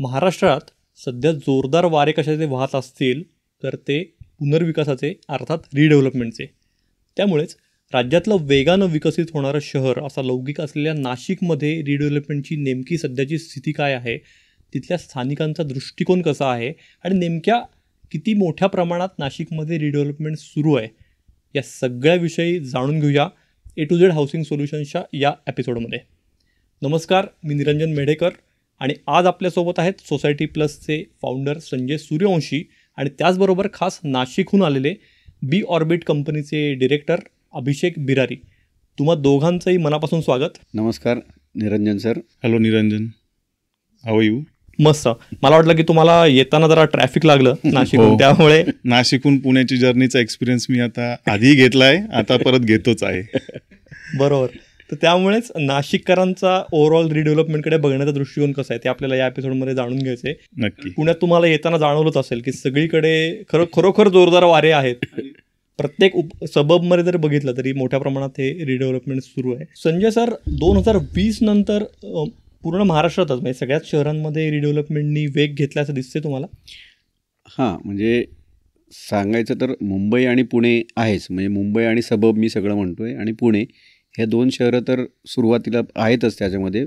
महाराष्ट्रात सध्या जोरदार वारे कशाचे वाहत असतील तर ते पुनर्विकासाचे अर्थात रिडेव्हलपमेंटचे. त्यामुळेच राज्यातलं वेगानं विकसित होणारं शहर असा लौकिक असलेल्या नाशिकमध्ये रिडेव्हलपमेंटची नेमकी सध्याची स्थिती काय आहे, तिथल्या स्थानिकांचा दृष्टिकोन कसा आहे आणि नेमक्या किती मोठ्या प्रमाणात नाशिकमध्ये रिडेव्हलपमेंट सुरू आहे, या सगळ्याविषयी जाणून घेऊया A to Z हाऊसिंग सोल्युशन्सच्या या एपिसोडमध्ये. नमस्कार, मी निरंजन मेढेकर आणि आज आपल्यासोबत आहेत सोसायटी प्लसचे फाउंडर संजय सूर्यवंशी आणि त्याचबरोबर खास नाशिकहून आलेले बी ऑर्बिट कंपनीचे डिरेक्टर अभिषेक बिरारी. तुम्हा दोघांचंही मनापासून स्वागत. नमस्कार Niranjan sir. Hello Niranjan, how are you? मस्त. मला वाटलं की तुम्हाला येताना जरा ट्रॅफिक लागलं नाशिकहून, त्यामुळे नाशिकहून पुण्याची जर्नीचा एक्सपिरियन्स मी आता आधी घेतलाय, आता परत घेतोच आहे. बरोबर. तर त्यामुळेच नाशिककरांचा ओव्हरऑल रिडेव्हलपमेंटकडे बघण्याचा दृष्टिकोन कसा आहे ते आपल्याला या एपिसोडमध्ये जाणून घ्यायचं आहे. नक्की. पुण्यात तुम्हाला येताना जाणवलंच असेल की सगळीकडे खरोखर जोरदार वारे आहेत. प्रत्येक सबबमध्ये जर बघितलं तरी मोठ्या प्रमाणात हे रिडेव्हलपमेंट सुरू आहे. संजय सर, 2020 नंतर पूर्ण महाराष्ट्रातच म्हणजे सगळ्याच शहरांमध्ये रिडेव्हलपमेंटनी वेग घेतल्याचं दिसते तुम्हाला? हां, म्हणजे सांगायचं तर मुंबई आणि पुणे आहेच. म्हणजे मुंबई आणि सबब मी सगळं म्हणतो आहे, आणि पुणे ह्या दोन शहरं तर सुरुवातीला आहेतच त्याच्यामध्ये.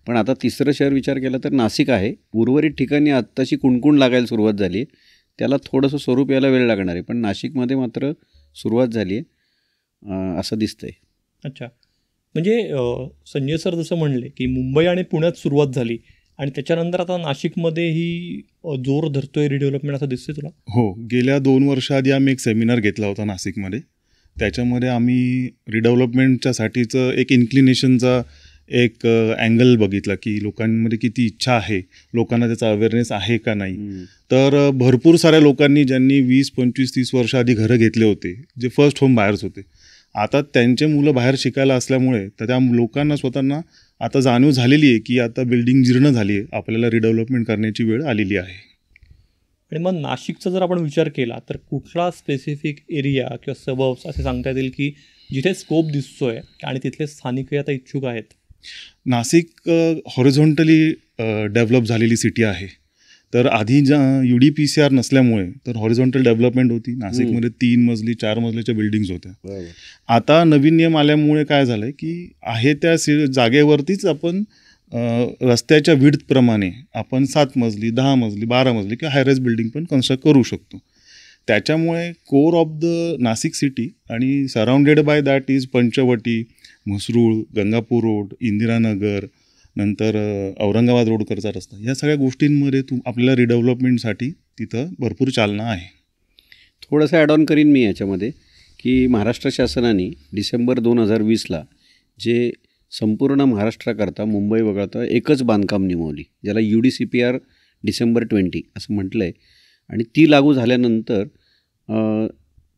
पण आता तिसरं शहर विचार केला तर नाशिक आहे. उर्वरित ठिकाणी आत्ताशी कुणकुण लागायला सुरुवात झाली आहे. त्याला थोडंसं स्वरूप यायला वेळ लागणार आहे, पण नाशिकमध्ये मात्र सुरुवात झाली आहे असं दिसतंय. अच्छा, म्हणजे संजय सर जसं म्हणले की मुंबई आणि पुण्यात सुरुवात झाली आणि त्याच्यानंतर आता नाशिकमध्येही जोर धरतोय रिडेव्हलपमेंट असं दिसतंय तुला? हो, गेल्या 2 वर्षाआधी आम्ही एक सेमिनार घेतला होता नाशिकमध्ये. त्याच्यामध्ये आम्ही रिडेव्हलपमेंटच्यासाठीचं एक इन्क्लिनेशनचा एक अँगल बघितला की लोकांमध्ये किती इच्छा आहे, लोकांना त्याचा अवेअरनेस आहे का नाही. तर भरपूर साऱ्या लोकांनी ज्यांनी 20, 25, 30 वर्ष आधी घरं घेतले होते, जे फर्स्ट होम बायर्स होते, आता त्यांचे मुलं बाहेर शिकायला असल्यामुळे तर त्या लोकांना स्वतःना आता जाणीव झालेली आहे की आता बिल्डिंग जीर्ण झाली आहे, आपल्याला रिडेव्हलपमेंट करण्याची वेळ आलेली आहे. आणि मग नाशिकचा जर आपण विचार केला तर कुठला स्पेसिफिक एरिया किंवा सबब्स असे सांगता येतील की जिथे स्कोप दिसतोय आणि तिथले स्थानिकही आता इच्छुक आहेत? नाशिक हॉरिझॉन्टली डेव्हलप झालेली सिटी आहे. तर आधी UDPCR नसल्यामुळे तर हॉरिझॉन्टल डेव्हलपमेंट होती. नाशिकमध्ये 3 मजली 4 मजलीच्या बिल्डिंग्स होत्या. आता नवीन नियम आल्यामुळे काय झालं की आहे त्या जागेवरतीच आपण रस्त्याच्या विड्थप्रमाणे आपण 7 मजली 10 मजली 12 मजली किंवा हायराईज बिल्डिंग पण कन्स्ट्रक्ट करू शकतो. त्याच्यामुळे core of the Nashik city आणि surrounded by that is Panchavati, Mhasrul, Gangapur road, Indiranagar, नंतर औरंगाबाद रोडकरचा रस्ता, या सगळ्या गोष्टींमध्ये आपल्याला रिडेव्हलपमेंटसाठी तिथं भरपूर चालना आहे. थोडंसं ॲड ऑन करीन मी याच्यामध्ये की महाराष्ट्र शासनाने डिसेंबर 2020ला जे संपूर्ण महाराष्ट्राकरता मुंबई वगळता एकच बांधकाम नियमावली, ज्याला UDCPR डिसेंबर 20 असं म्हटलं आहे, आणि ती लागू झाल्यानंतर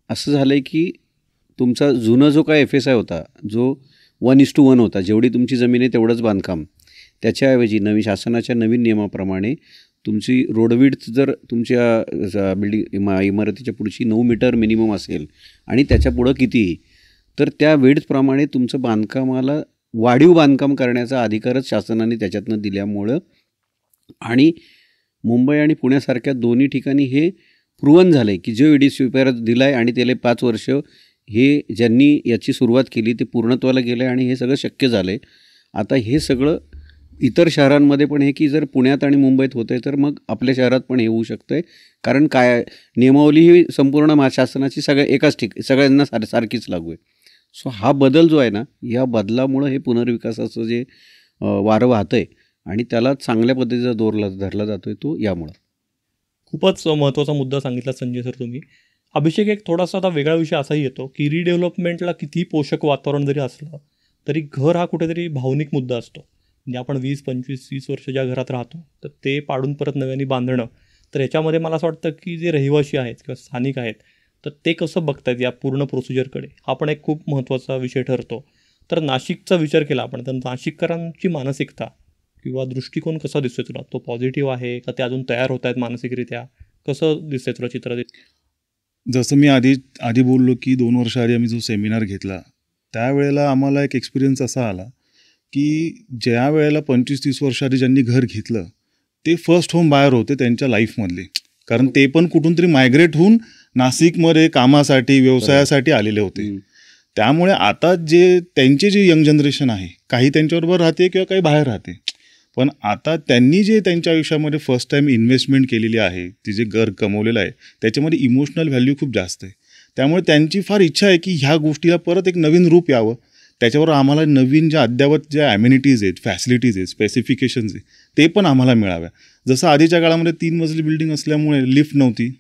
असं झालं आहे की तुमचा जुना जो काय FSI होता, जो 1:1 होता, जेवढी तुमची जमीन आहे तेवढंच बांधकाम, त्याच्याऐवजी नवीन शासनाच्या नवीन नियमाप्रमाणे तुमची रोड विड्थ जर तुमच्या इमारतीच्या पुढची 9 मीटर मिनिमम असेल आणि त्याच्या पुढं कितीही, तर त्या विड्थप्रमाणे तुमचं बांधकामाला वाढीव बांधकाम करण्याचा अधिकारच शासनाने त्याच्यातनं दिल्यामुळं, आणि मुंबई आणि पुण्यासारख्या दोन्ही ठिकाणी हे प्रूव्हन झालं आहे की जो UDCPR दिला आहे आणि त्याला 5 वर्ष हे ज्यांनी याची सुरुवात केली ते पूर्णत्वाला गेलं आहे आणि हे सगळं शक्य झालं आहे. आता हे सगळं इतर शहरांमध्ये पण हे की जर पुण्यात आणि मुंबईत होतं आहे तर मग आपल्या शहरात पण हे होऊ शकतं आहे, कारण काय नियमावली ही संपूर्ण शासनाची एकाच सगळ्यांना सारखीच लागू आहे. सो हा बदल जो आहे ना, या बदलामुळं हे पुनर्विकासाचं जे वारं वाहतं आहे आणि त्याला चांगल्या पद्धतीचा दोर धरला जातो आहे तो यामुळं. खूपच महत्त्वाचा मुद्दा सांगितला संजय सर तुम्ही. अभिषेक, एक थोडासा आता वेगळा विषय असाही येतो की रिडेव्हलपमेंटला कितीही पोषक वातावरण जरी असलं तरी घर हा कुठेतरी भावनिक मुद्दा असतो. म्हणजे आपण 20, 25, 30 वर्ष ज्या घरात राहतो तर ते पाडून परत नव्याने बांधणं, तर याच्यामध्ये मला असं वाटतं की जे रहिवासी आहेत किंवा स्थानिक आहेत तर ते कसं बघतायत या पूर्ण प्रोसिजरकडे, हा पण एक खूप महत्त्वाचा विषय ठरतो. तर नाशिकचा विचार केला आपण तर नाशिककरांची मानसिकता किंवा दृष्टिकोन कसा दिसतोय तुला? तो पॉझिटिव्ह आहे का ते अजून तयार होत आहेत मानसिकरित्या? कसं दिसतंय तुला चित्र? जसं मी आधी बोललो की 2 वर्ष आधी आम्ही जो सेमिनार घेतला त्यावेळेला आम्हाला एक एक्सपिरियन्स असा आला की ज्या वेळेला 25-30 वर्ष आधी ज्यांनी घर घेतलं ते फर्स्ट होम बायर होते त्यांच्या लाईफमधले, कारण ते पण कुठून तरी मायग्रेट होऊन नाशिकमध्ये कामासाठी व्यवसायासाठी आलेले होते. त्यामुळे आता जे त्यांचे जे यंग जनरेशन आहे, काही त्यांच्याबरोबर राहते किंवा काही बाहेर राहते, पण आता त्यांनी जे त्यांच्या आयुष्यामध्ये फर्स्ट टाईम इन्व्हेस्टमेंट केलेली आहे, ती जे घर कमवलेलं आहे, त्याच्यामध्ये इमोशनल व्हॅल्यू खूप जास्त आहे. त्यामुळे त्यांची फार इच्छा आहे की ह्या गोष्टीला परत एक नवीन रूप यावं, त्याच्यावर आम्हाला नवीन ज्या अद्ययावत ज्या ॲम्युनिटीज आहेत, फॅसिलिटीज आहेत, स्पेसिफिकेशन्स आहे, ते पण आम्हाला मिळाव्या. जसं आधीच्या काळामध्ये 3 मजली बिल्डिंग असल्यामुळे लिफ्ट नव्हती,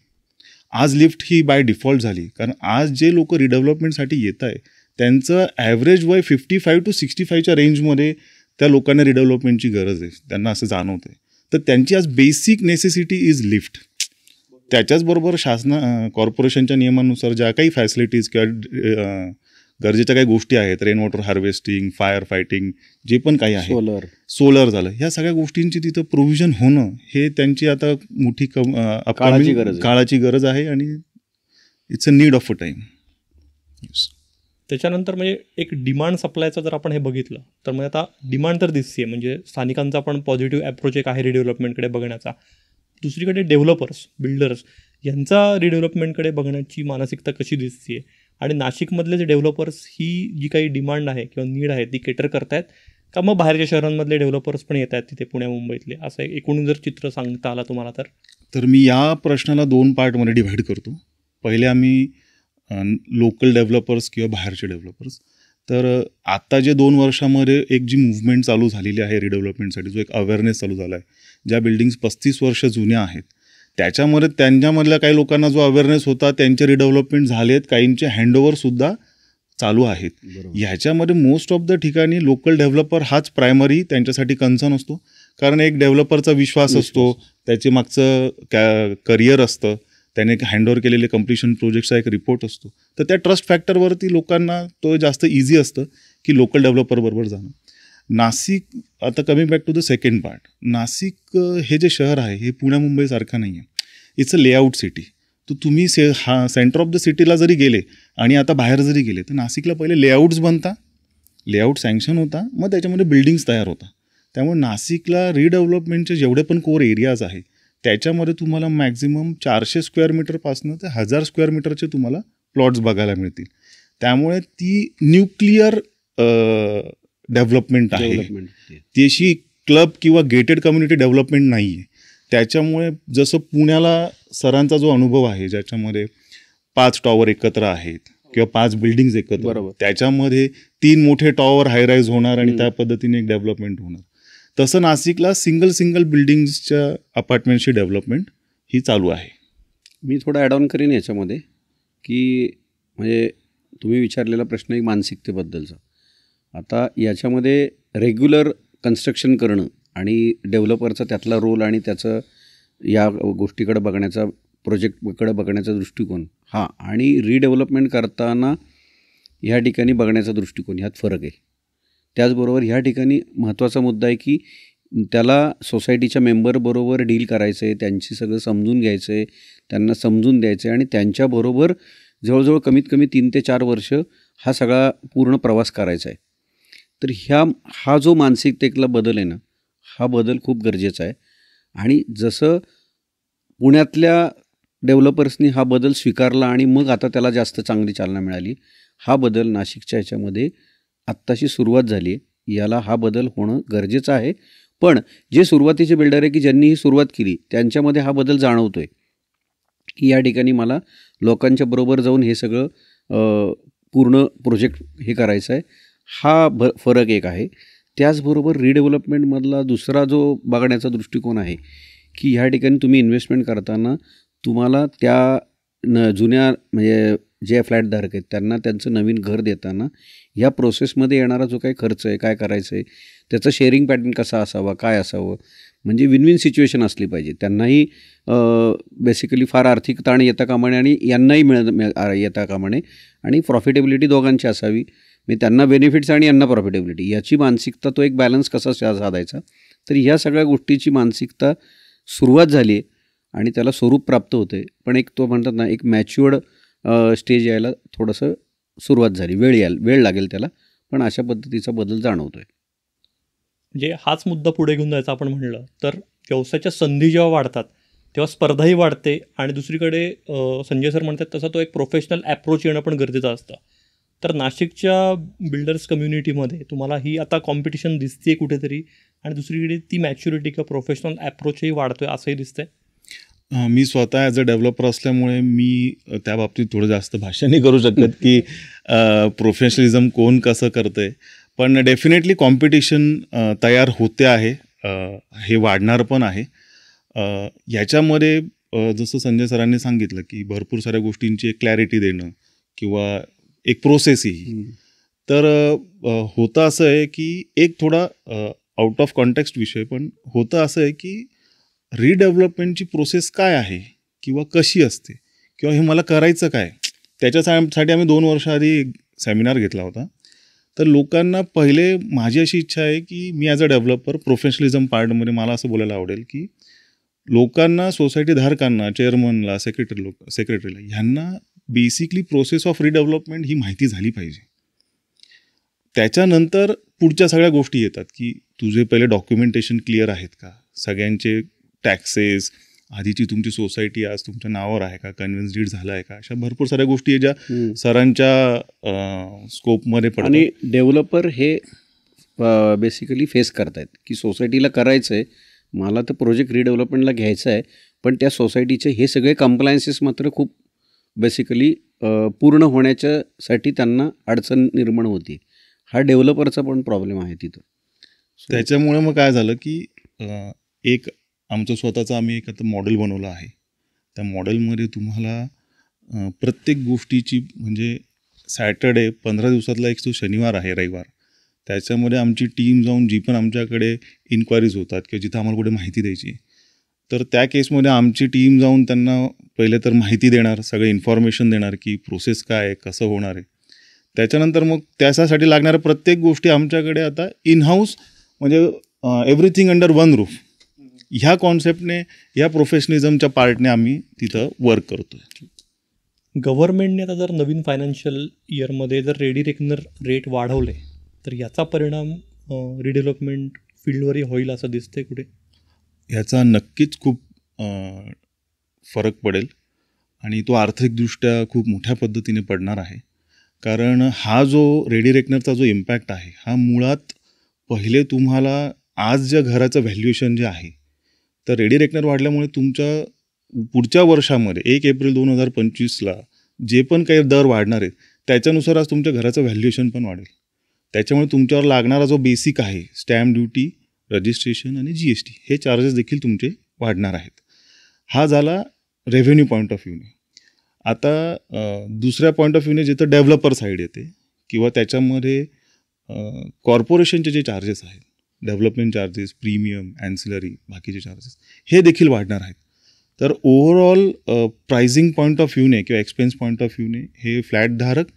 आज लिफ्ट ही बाय डिफॉल्ट झाली. कारण आज जे लोक रिडेव्हलपमेंटसाठी येत आहे त्यांचं ॲव्हरेज वय 55 to 65च्या रेंजमध्ये त्या लोकांना रिडेव्हलपमेंटची गरज आहे, त्यांना असं जाणवतं आहे. तर त्यांची आज बेसिक नेसेसिटी इज लिफ्ट. त्याच्याचबरोबर कॉर्पोरेशनच्या नियमानुसार ज्या काही फॅसिलिटीज किंवा गरजेच्या काही गोष्टी आहेत, rain water harvesting, fire fighting, जे पण काही आहे, सोलर झालं, ह्या सगळ्या गोष्टींची तिथं प्रोव्हिजन होणं हे त्यांची आता मोठी काळाची गरज आहे आणि it's a need of a time. त्याच्यानंतर म्हणजे एक डिमांड सप्लायचं जर आपण हे बघितलं तर म्हणजे आता डिमांड तर दिसते आहे, म्हणजे स्थानिकांचा पण पॉझिटिव्ह ॲप्रोच एक आहे रिडेव्हलपमेंटकडे बघण्याचा. दुसरीकडे डेव्हलपर्स, बिल्डर्स यांचा रिडेव्हलपमेंटकडे बघण्याची मानसिकता कशी दिसते आहे, आणि नाशिकमधले जे डेव्हलपर्स ही जी काही डिमांड आहे किंवा नीड आहे ती केटर करतायत का मग बाहेरच्या शहरांमधले डेव्हलपर्स पण येत आहेत तिथे पुण्या मुंबईतले, असं एकूण जर चित्र सांगता आला तुम्हाला तर मी या प्रश्नाला 2 पार्टमध्ये डिव्हाइड करतो. पहिले आम्ही लोकल डेव्हलपर्स किंवा बाहेरचे डेव्हलपर्स. तर आत्ता जे 2 वर्षामध्ये एक जी मूव्हमेंट चालू झालेली आहे रिडेव्हलपमेंटसाठी, जो एक अवेअरनेस चालू झाला आहे, ज्या बिल्डिंग्स 35 वर्ष जुन्या आहेत त्याच्यामध्ये त्यांच्यामधल्या काही लोकांना जो अवेअरनेस होता त्यांचे रिडेव्हलपमेंट झालेत, काहींचे हँडओव्हरसुद्धा चालू आहेत. ह्याच्यामध्ये मोस्ट ऑफ द ठिकाणी लोकल डेव्हलपर हाच प्रायमरी त्यांच्यासाठी कन्सर्न असतो, कारण एक डेव्हलपरचा विश्वास असतो, त्याचे मागचं करिअर असतं, त्याने एक हँडओव्हर केलेले कम्प्लिशन प्रोजेक्टचा एक रिपोर्ट असतो. तर त्या ट्रस्ट फॅक्टरवरती लोकांना तो जास्त इझी असतं की लोकल डेव्हलपरबरोबर जाणं. नाशिक, आता coming back to the second part, Nashik हे जे शहर आहे हे पुण्या मुंबईसारखं नाही आहे. It's a layout city. तर तुम्ही सेंटर ऑफ द सिटीला जरी गेले आणि आता बाहेर जरी गेले तर नाशिकला पहिले लेआउट्स बनता, लेआउट सँक्शन होता, मग त्याच्यामध्ये बिल्डिंग्स तयार होता. त्यामुळे नाशिकला रिडेव्हलपमेंटचे जेवढे पण कोर एरियाज आहे त्याच्यामध्ये तुम्हाला मॅक्झिमम 400 स्क्वेअर मीटरपासून ते 1000 स्क्वेअर मीटरचे तुम्हाला प्लॉट्स बघायला मिळतील. त्यामुळे ती न्यूक्लिअर डेव्हलपमेंट आहे, ती अशी क्लब किंवा गेटेड कम्युनिटी डेव्हलपमेंट नाही आहे. त्याच्यामुळे जसं पुण्याला सरांचा जो अनुभव आहे ज्याच्यामध्ये 5 टॉवर एकत्र आहेत किंवा 5 बिल्डिंग्स एकत्र, त्याच्यामध्ये 3 मोठे टॉवर हायराईज होणार आणि त्या पद्धतीने एक डेव्हलपमेंट होणार, तसं नाशिकला सिंगल बिल्डिंग्सच्या अपार्टमेंटची डेव्हलपमेंट ही चालू आहे. मी थोडं ॲड ऑन करीन याच्यामध्ये की म्हणजे तुम्ही विचारलेला प्रश्न एक मानसिकतेबद्दलचा. आता याच्यामध्ये रेग्युलर कन्स्ट्रक्शन करणं आणि डेव्हलपरचा त्यातला रोल आणि त्याचं या गोष्टीकडे बघण्याचा, प्रोजेक्टकडे बघण्याचा दृष्टिकोन हा, आणि रिडेव्हलपमेंट करताना ह्या ठिकाणी बघण्याचा दृष्टिकोन ह्यात फरक आहे. त्याचबरोबर ह्या ठिकाणी महत्त्वाचा मुद्दा आहे की त्याला सोसायटीच्या मेंबरबरोबर डील करायचं आहे, त्यांची सगळं समजून घ्यायचं आहे, त्यांना समजून द्यायचं आहे आणि त्यांच्याबरोबर जवळजवळ कमीत कमी 3 ते 4 वर्ष हा सगळा पूर्ण प्रवास करायचा आहे. तर हा जो मानसिकतेतला बदल आहे ना, हा बदल खूप गरजेचा आहे. आणि जसं पुण्यातल्या डेव्हलपर्सनी हा बदल स्वीकारला आणि मग आता त्याला जास्त चांगली चालना मिळाली, हा बदल नाशिकच्या ह्याच्यामध्ये आत्ताशी सुरुवात झाली आहे. याला हा बदल होणं गरजेचं आहे. पण जे सुरुवातीचे बिल्डर आहे की ज्यांनी ही सुरुवात केली त्यांच्यामध्ये हा बदल जाणवतो आहे की या ठिकाणी मला लोकांच्या बरोबर जाऊन हे सगळं पूर्ण प्रोजेक्ट हे करायचं आहे. हा फरक एक आहे. त्याचबरोबर रिडेव्हलपमेंटमधला दुसरा जो बघण्याचा दृष्टिकोन आहे की ह्या ठिकाणी तुम्ही इन्व्हेस्टमेंट करताना तुम्हाला त्या जुन्या म्हणजे जे फ्लॅटधारक आहेत त्यांना त्यांचं नवीन घर देताना ह्या प्रोसेसमध्ये येणारा जो काही खर्च आहे, काय करायचं आहे, त्याचं शेअरिंग पॅटर्न कसा असावा, काय असावं, म्हणजे विन विन सिच्युएशन असली पाहिजे. त्यांनाही बेसिकली फार आर्थिक ताण येता कामा नये आणि यांनाही येता कामा नये आणि प्रॉफिटेबिलिटी दोघांची असावी. म्हणजे त्यांना बेनिफिट्स आणि यांना प्रॉफिटेबिलिटी, याची मानसिकता, तो एक बॅलन्स कसा साधायचा. तर ह्या सगळ्या गोष्टीची मानसिकता सुरुवात झाली आहे आणि त्याला स्वरूप प्राप्त होतं आहे. पण एक तो म्हणतात ना, एक मॅच्युअर्ड स्टेज यायला थोडंसं सुरुवात झाली, वेळ लागेल त्याला, पण अशा पद्धतीचा बदल जाणवतो आहे. म्हणजे हाच मुद्दा पुढे घेऊन जायचा आपण म्हणलं तर व्यवसायाच्या संधी जेव्हा वाढतात तेव्हा स्पर्धाही वाढते आणि दुसरीकडे संजय सर म्हणतात तसा तो एक प्रोफेशनल ॲप्रोच येणं पण गरजेचं असतं. तर नाशिकच्या बिल्डर्स कम्युनिटीमध्ये तुम्हाला ही आता कॉम्पिटिशन दिसते कुठेतरी आणि दुसरीकडे ती मॅच्युरिटी किंवा प्रोफेशनल ॲप्रोचही वाढतोय असंही दिसतंय. मी स्वतः ॲज अ डेव्हलपर असल्यामुळे मी त्या बाबतीत थोडं जास्त भाष्य नाही करू शकत की प्रोफेशनलिझम कोण कसं करतं आहे. पण डेफिनेटली कॉम्पिटिशन तयार होते आहे, हे वाढणार पण आहे. याच्यामध्ये जसं संजय सरांनी सांगितलं की भरपूर साऱ्या गोष्टींची एक क्लॅरिटी देणं किंवा एक प्रोसेसही. तर होतं असं आहे की एक थोडा आउट ऑफ कॉन्टेक्स्ट विषय, पण होतं असं आहे की रिडेव्हलपमेंटची प्रोसेस काय आहे किंवा कशी असते किंवा हे मला करायचं काय, त्याच्यासाठी आम्ही 2 वर्ष आधी एक सेमिनार घेतला होता. तर लोकांना पहिले माझी अशी इच्छा आहे की मी ॲज अ डेव्हलपर प्रोफेशनलिझम पार्टमध्ये मला असं बोलायला आवडेल की लोकांना, सोसायटी धारकांना, चेअरमनला, सेक्रेटरीला ह्यांना बेसिकली प्रोसेस ऑफ रिडेव्हलपमेंट ही माहिती झाली पाहिजे. त्याच्यानंतर पुढच्या सगळ्या गोष्टी येतात की तुझे पहिले डॉक्युमेंटेशन क्लिअर आहेत का, सगळ्यांचे टॅक्सेस, आधीची तुमची सोसायटी आज तुमच्या नावावर आहे का, कन्व्हिन्स डीड झाला आहे का, अशा भरपूर साऱ्या गोष्टी आहे ज्या सरांच्या स्कोपमध्ये पडतात. आणि डेव्हलपर हे बेसिकली फेस करतायत की सोसायटीला करायचं आहे, मला तर प्रोजेक्ट रिडेव्हलपमेंटला घ्यायचं आहे, पण त्या सोसायटीचे हे सगळे कंप्लायन्सेस मात्र खूप बेसिकली पूर्ण होण्याच्यासाठी त्यांना अडचण निर्माण होती. हा डेव्हलपरचा पण प्रॉब्लेम आहे तिथं. त्याच्यामुळे मग काय झालं की एक आमचं स्वतःचं आम्ही एक आता मॉडेल बनवलं आहे. त्या मॉडेलमध्ये तुम्हाला प्रत्येक गोष्टीची म्हणजे सॅटर्डे 15 दिवसातला एक तो शनिवार आहे, रविवार, त्याच्यामध्ये आमची टीम जाऊन जी पण आमच्याकडे इन्क्वायरीज होतात किंवा जिथं आम्हाला कुठे माहिती द्यायची, तर त्या केसमध्ये आमची टीम जाऊन त्यांना पहिले तर माहिती देणार, सगळं इन्फॉर्मेशन देणार की प्रोसेस काय आहे, कसं होणार आहे. त्याच्यानंतर मग त्याच्यासाठी लागणाऱ्या प्रत्येक गोष्टी आमच्याकडे आता इन हाऊस, म्हणजे एव्हरीथिंग अंडर वन रूफ, ह्या कॉन्सेप्टने, या प्रोफेशनलिझमच्या पार्टने आम्ही तिथं वर्क करतो आहे. गव्हर्नमेंटने आता जर नवीन फायनान्शियल इयरमध्ये जर रेडी रेकनर रेट वाढवले तर याचा परिणाम रिडेव्हलपमेंट फील्डवरही होईल असं दिसतंय कुठे? ह्याचा नक्कीच खूप फरक पडेल आणि तो आर्थिकदृष्ट्या खूप मोठ्या पद्धतीने पडणार आहे. कारण हा जो रेडी रेकनरचा जो इम्पॅक्ट आहे, हा मुळात पहिले तुम्हाला आज ज्या घराचं व्हॅल्युएशन जे आहे, तर रेडी रेकनर वाढल्यामुळे तुमच्या पुढच्या वर्षामध्ये 1 एप्रिल 2025ला जे पण काही दर वाढणार आहेत त्याच्यानुसार आज तुमच्या घराचं व्हॅल्युएशन पण वाढेल. त्याच्यामुळे तुमच्यावर लागणारा जो बेसिक आहे, स्टॅम्प ड्युटी, रजिस्ट्रेशन आणि GST, हे चार्जेस देखील तुमचे वाढणार आहेत. हा झाला रेव्हेन्यू पॉईंट ऑफ व्ह्यूने. आता दुसऱ्या पॉईंट ऑफ व्ह्यूने जिथं डेव्हलपर साईड येते किंवा त्याच्यामध्ये कॉर्पोरेशनचे जे चार्जेस आहेत, डेव्हलपमेंट चार्जेस, प्रीमियम, ॲन्सिलरी, बाकीचे चार्जेस, हे देखील वाढणार आहेत. तर ओव्हरऑल प्राइसिंग पॉईंट ऑफ व्ह्यूने किंवा एक्सपेन्स पॉईंट ऑफ व्ह्यूने हे फ्लॅटधारक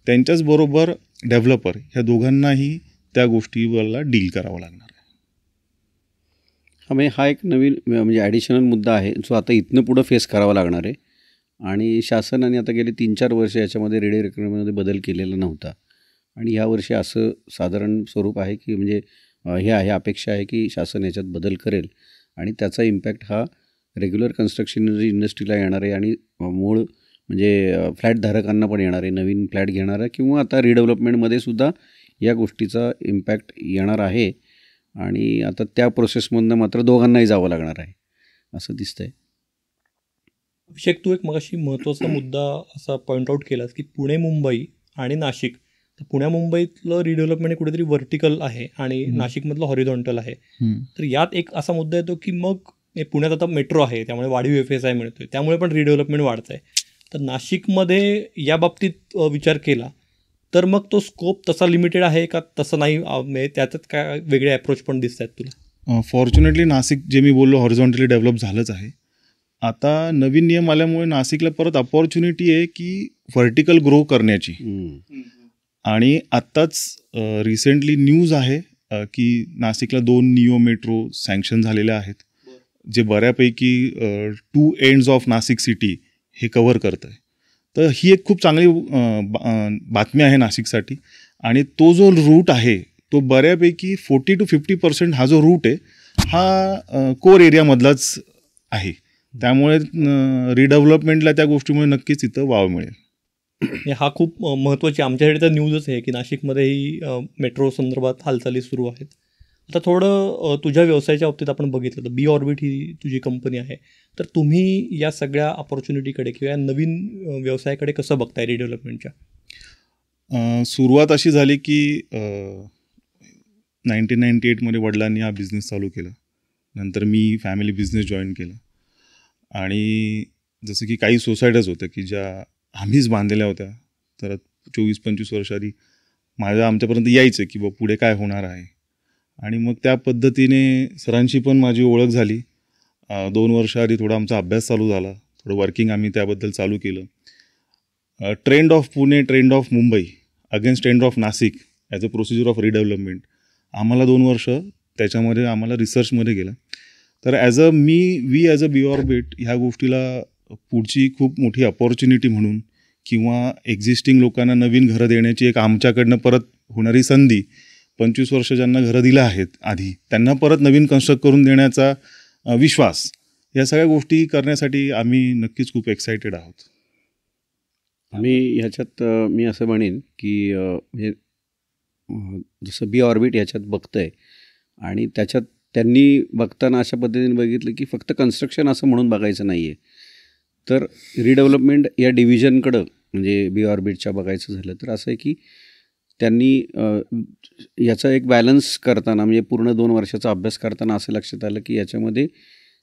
त्यांच्याचबरोबर डेव्हलपर ह्या दोघांनाही त्या गोष्टीवरला डील करावं लागणार आहे. म्हणजे हा एक नवीन म्हणजे ॲडिशनल मुद्दा आहे जो आता इथनं पुढं फेस करावा लागणार आहे. आणि शासनाने आता गेले 3-4 वर्ष याच्यामध्ये रेडी रेकनरमध्ये बदल केलेला नव्हता आणि यावर्षी असं साधारण स्वरूप आहे की म्हणजे हे आहे, अपेक्षा आहे की शासन याच्यात बदल करेल आणि त्याचा इम्पॅक्ट हा रेग्युलर कन्स्ट्रक्शन इंडस्ट्रीला येणार आहे आणि मूळ म्हणजे फ्लॅटधारकांना पण येणार आहे, नवीन फ्लॅट घेणारा किंवा आता रिडेव्हलपमेंटमध्ये सुद्धा या गोष्टीचा इम्पॅक्ट येणार आहे. आणि आता त्या प्रोसेसमधनं मात्र दोघांनाही जावं लागणार आहे असं दिसतंय. अभिषेक, तू एक मगाशी महत्त्वाचा मुद्दा असा पॉईंट आऊट केलास की पुणे, मुंबई आणि नाशिक. तर पुण्या मुंबईतलं रिडेव्हलपमेंट कुठेतरी व्हर्टिकल आहे आणि नाशिकमधलं हॉरिझॉन्टल आहे. तर यात एक असा मुद्दा येतो की मग पुण्यात आता मेट्रो आहे, त्यामुळे वाढीव FSI मिळतोय, त्यामुळे पण रिडेव्हलपमेंट वाढत आहे. तर नाशिकमध्ये या बाबतीत विचार केला तर मग तो स्कोप तसा लिमिटेड आहे का, तसं नाही, त्याच्यात काय वेगळे अप्रोच पण दिसत आहेत तुला? फॉर्च्युनेटली नाशिक, जे मी बोललो, हॉरिझॉन्टली डेव्हलप झालंच आहे. आता नवीन नियम आल्यामुळे नाशिकला परत अपॉर्च्युनिटी आहे की व्हर्टिकल ग्रो करण्याची. आणि आत्ताच रिसेंटली न्यूज आहे की नाशिकला 2 निओ मेट्रो सँक्शन झालेल्या आहेत, जे बऱ्यापैकी 2 एंड्स ऑफ नाशिक सिटी हे कव्हर करतं आहे. तर ही एक खूप चांगली बातमी आहे नाशिकसाठी. आणि तो जो रूट आहे तो बऱ्यापैकी 40 to 50% हा जो रूट आहे हा कोर एरियामधलाच आहे. त्यामुळे रिडेव्हलपमेंटला त्या गोष्टीमुळे नक्कीच इथं वाव मिळेल. हा खूप महत्त्वाची आमच्याकडे तर न्यूजच आहे की नाशिकमध्येही मेट्रो संदर्भात हालचाली सुरू आहेत. आता थोडं तुझ्या व्यवसायाच्या बाबतीत आपण बघितलं तर बी ऑर्बिट ही तुझी कंपनी आहे, तर तुम्ही या सगळ्या अपॉर्च्युनिटीकडे किंवा या नवीन व्यवसायाकडे कसं बघताय रिडेव्हलपमेंटच्या? सुरुवात अशी झाली की 1998मध्ये वडिलांनी हा बिझनेस चालू केला. नंतर मी फॅमिली बिझनेस जॉईन केला आणि जसं की काही सोसायट्याच होत्या की ज्या आम्हीच बांधलेल्या होत्या, तर 24-25 वर्ष आधी आमच्यापर्यंत यायचं की पुढे काय होणार आहे. आणि मग त्या पद्धतीने सरांशी पण माझी ओळख झाली. 2 वर्ष आधी थोडा आमचा अभ्यास चालू झाला, थोडं वर्किंग आम्ही त्याबद्दल चालू केलं. Trend of Pune, trend of Mumbai against trend of Nashik as a procedure of redevelopment आम्हाला 2 वर्ष त्याच्यामध्ये आम्हाला रिसर्चमध्ये गेलं. तर we as a B orbit ह्या गोष्टीला पुढची खूप मोठी अपॉर्च्युनिटी म्हणून किंवा एक्झिस्टिंग लोकांना नवीन घरं देण्याची एक आमच्याकडनं परत होणारी संधी, 25 वर्ष ज्यांना घरं दिलं आहेत आधी त्यांना परत नवीन कन्स्ट्रक्ट करून देण्याचा विश्वास, या सगळ्या गोष्टी करण्यासाठी आम्ही नक्कीच खूप एक्सायटेड आहोत. ह्याच्यात मी असं म्हणेन की म्हणजे जसं बी ऑर्बिट ह्याच्यात बघतं आहे आणि त्याच्यात त्यांनी बघताना अशा पद्धतीने बघितलं की फक्त कन्स्ट्रक्शन असं म्हणून बघायचं नाही आहे, तर रिडेव्हलपमेंट या डिव्हिजनकडं म्हणजे बी ऑर्बिटच्या बघायचं झालं तर असं आहे की त्यांनी याचा एक बॅलन्स करताना म्हणजे पूर्ण 2 वर्षाचा अभ्यास करताना असं लक्षात आलं की याच्यामध्ये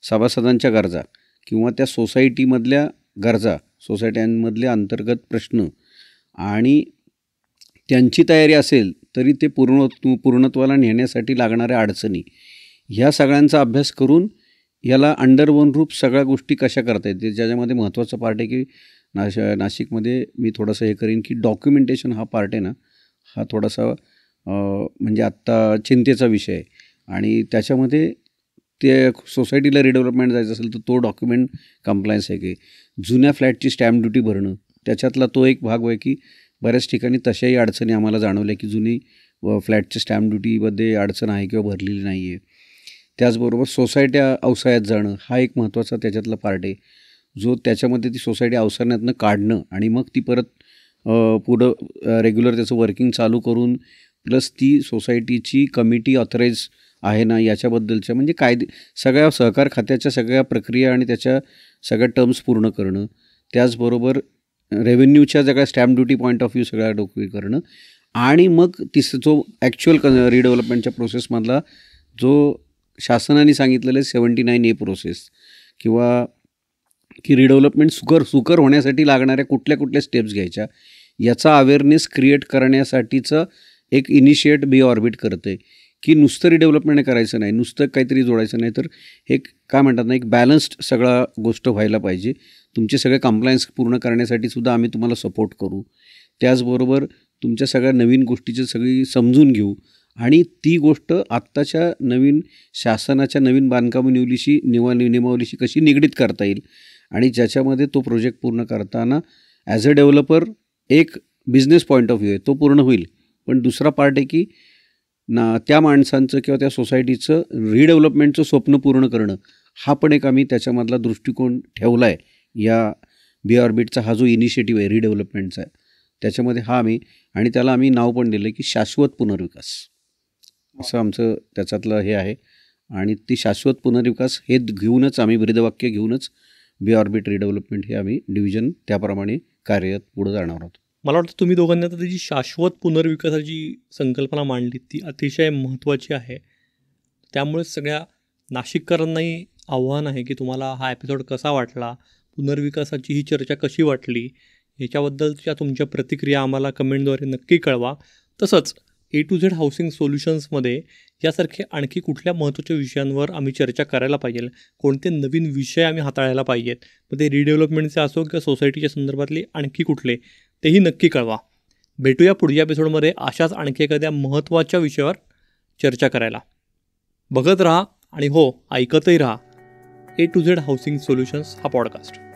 सभासदांच्या गरजा किंवा त्या सोसायटीमधल्या गरजा, सोसायट्यांमधले अंतर्गत प्रश्न आणि त्यांची तयारी असेल तरी ते पूर्णत्वाला नेण्यासाठी लागणाऱ्या अडचणी, ह्या सगळ्यांचा अभ्यास करून याला अंडर वन रूप सगळ्या गोष्टी कशा करता येते. ज्याच्यामध्ये महत्त्वाचा पार्ट आहे की नाशिकमध्ये मी थोडंसं हे करीन की डॉक्युमेंटेशन हा पार्ट आहे ना, हा थोडासा म्हणजे आत्ता चिंतेचा विषय आहे. आणि त्याच्यामध्ये ते सोसायटीला रिडेव्हलपमेंट जायचं असेल तर तो डॉक्युमेंट कंप्लायन्स आहे की जुन्या फ्लॅटची स्टॅम्प ड्युटी भरणं, त्याच्यातला तो एक भाग आहे की बऱ्याच ठिकाणी तशाही अडचणी आम्हाला जाणवल्या की जुनी फ्लॅटच्या स्टॅम्प ड्युटीमध्ये अडचण आहे किंवा भरलेली नाही आहे. त्याचबरोबर सोसायट्या अवसायात जाणं हा एक महत्त्वाचा त्याच्यातला पार्ट आहे, जो त्याच्यामध्ये ती सोसायटी अवसायातनं काढणं आणि मग ती परत पुढं रेग्युलर त्याचं वर्किंग चालू करून प्लस ती सोसायटीची कमिटी ऑथराईज आहे ना याच्याबद्दलच्या म्हणजे सगळ्या सहकार खात्याच्या सगळ्या प्रक्रिया आणि त्याच्या सगळ्या टर्म्स पूर्ण करणं. त्याचबरोबर रेव्हेन्यूच्या सगळ्या stamp duty point of view सगळ्या डोक्यावर करणं आणि मग जो ॲक्च्युअल रिडेव्हलपमेंटच्या प्रोसेसमधला जो शासनाने सांगितलेलं आहे 79A प्रोसेस किंवा की रिडेव्हलपमेंट सुकर होण्यासाठी लागणाऱ्या कुठल्या स्टेप्स घ्यायच्या याचा अवेअरनेस क्रिएट करण्यासाठीचं एक इनिशिएट बी ऑर्बिट करतं आहे की नुसतं रिडेव्हलपमेंट करायचं नाही, नुसतं काहीतरी जोडायचं नाही, तर एक काय म्हणतात ना एक बॅलन्स्ड सगळा गोष्ट व्हायला पाहिजे. तुमचे सगळे कंप्लायन्स पूर्ण करण्यासाठी सुद्धा आम्ही तुम्हाला सपोर्ट करू. त्याचबरोबर तुमच्या सगळ्या नवीन गोष्टीची सगळी समजून घेऊ आणि ती गोष्ट आत्ताच्या नवीन शासनाच्या नवीन बांधकाम नियमावलीशी कशी निगडीत करता येईल आणि ज्याच्यामध्ये तो प्रोजेक्ट पूर्ण करताना ॲज अ डेव्हलपर एक बिझनेस पॉईंट ऑफ व्ह्यू आहे तो पूर्ण होईल. पण दुसरा पार्ट आहे की त्या माणसांचं किंवा त्या सोसायटीचं रिडेव्हलपमेंटचं स्वप्न पूर्ण करणं, हा पण एक आम्ही त्याच्यामधला दृष्टिकोन ठेवला आहे. या बी ऑर्बिटचा हा जो इनिशिएटिव्ह आहे रिडेव्हलपमेंटचा त्याच्यामध्ये हा आणि त्याला आम्ही नाव पण दिलं की शाश्वत पुनर्विकास असं आमचं त्याच्यातलं हे आहे. आणि ती शाश्वत पुनर्विकास हे घेऊनच आम्ही ब्रीदवाक्य घेऊनच बी ऑर्बिट रिडेव्हलपमेंट हे आम्ही डिव्हिजन त्याप्रमाणे कार्यरत पुढे जाणार आहोत. मला वाटतं तुम्ही दोघांनी आता त्याची शाश्वत पुनर्विकासाची संकल्पना मांडली ती अतिशय महत्त्वाची आहे. त्यामुळे सगळ्या नाशिककरांनाही आव्हान आहे की तुम्हाला हा एपिसोड कसा वाटला, पुनर्विकासाची ही चर्चा कशी वाटली, याच्याबद्दलच्या तुमच्या प्रतिक्रिया आम्हाला कमेंटद्वारे नक्की कळवा. तसंच A to Z हाऊसिंग सोल्युशन्समध्ये यासारखे आणखी कुठल्या महत्त्वाच्या विषयांवर आम्ही चर्चा करायला पाहिजे, कोणते नवीन विषय आम्ही हाताळायला पाहिजेत, मग ते रिडेव्हलपमेंटचे असो किंवा सोसायटीच्या संदर्भातले आणखी कुठले, तेही नक्की कळवा. भेटूया पुढच्या एपिसोडमध्ये अशाच आणखी एखाद्या महत्त्वाच्या विषयावर चर्चा करायला. बघत राहा आणि हो ऐकतही राहा A to Z housing solutions हा पॉडकास्ट.